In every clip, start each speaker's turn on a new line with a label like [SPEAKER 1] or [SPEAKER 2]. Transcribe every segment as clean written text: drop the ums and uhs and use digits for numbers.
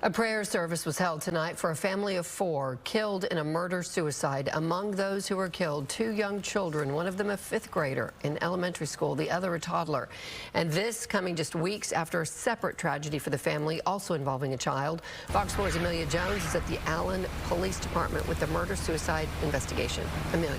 [SPEAKER 1] A prayer service was held tonight for a family of 4 killed in a murder-suicide. Among those who were killed, 2 young children, one of them a 5th grader in elementary school, the other a toddler. And this coming just weeks after a separate tragedy for the family, also involving a child. Fox 4's Amelia Jones is at the Allen Police Department with the murder-suicide investigation. Amelia.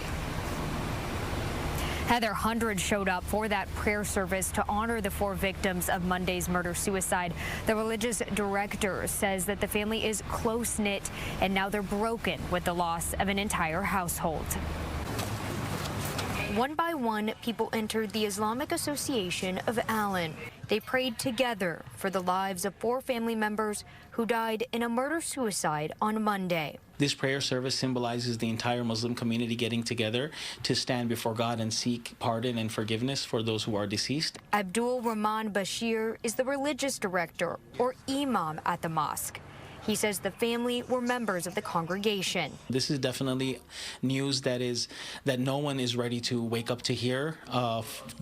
[SPEAKER 2] Heather, hundreds showed up for that prayer service to honor the 4 victims of Monday's murder-suicide. The religious director says that the family is close-knit and now they're broken with the loss of an entire household. One by one, people entered the Islamic Association of Allen. They prayed together for the lives of 4 family members who died in a murder-suicide on Monday.
[SPEAKER 3] This prayer service symbolizes the entire Muslim community getting together to stand before God and seek pardon and forgiveness for those who are deceased.
[SPEAKER 2] Abdul Rahman Bashir is the religious director, or imam, at the mosque. He says the family were members of the congregation.
[SPEAKER 3] This is definitely news that no one is ready to wake up to hear,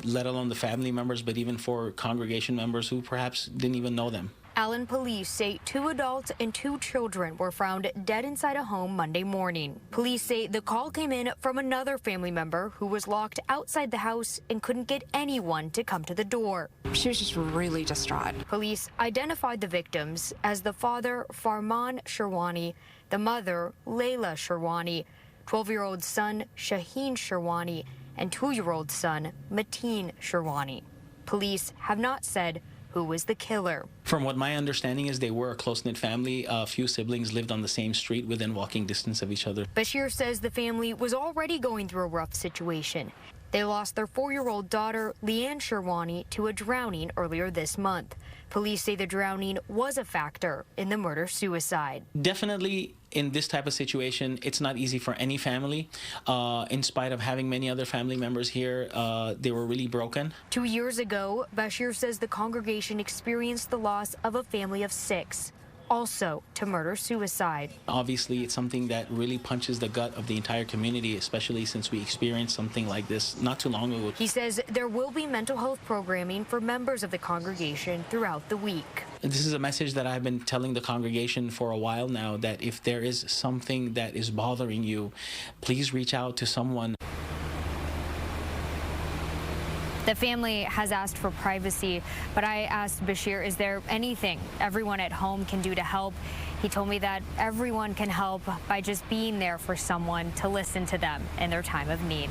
[SPEAKER 3] let alone the family members, but even for congregation members who perhaps didn't even know them.
[SPEAKER 2] Allen police say 2 adults and 2 children were found dead inside a home Monday morning. Police say the call came in from another family member who was locked outside the house and couldn't get anyone to come to the door.
[SPEAKER 4] She was just really distraught.
[SPEAKER 2] Police identified the victims as the father, Farman Sherwani, the mother, Layla Sherwani, 12-year-old son, Shaheen Sherwani, and 2-year-old son, Mateen Sherwani. Police have not said who was the killer.
[SPEAKER 3] From what my understanding is, they were a close-knit family. A few siblings lived on the same street within walking distance of each other.
[SPEAKER 2] Bashir says the family was already going through a rough situation. They lost their 4-year-old daughter, Leanne Sherwani, to a drowning earlier this month. Police say the drowning was a factor in the murder-suicide.
[SPEAKER 3] Definitely, in this type of situation, it's not easy for any family. In spite of having many other family members here, they were really broken.
[SPEAKER 2] 2 years ago, Bashir says the congregation experienced the loss of a family of 6. Also to murder-suicide.
[SPEAKER 3] Obviously, it's something that really punches the gut of the entire community, especially since we experienced something like this not too long ago.
[SPEAKER 2] He says there will be mental health programming for members of the congregation throughout the week.
[SPEAKER 3] This is a message that I've been telling the congregation for a while now, that if there is something that is bothering you, please reach out to someone.
[SPEAKER 2] The family has asked for privacy, but I asked Bashir, is there anything everyone at home can do to help? He told me that everyone can help by just being there for someone to listen to them in their time of need.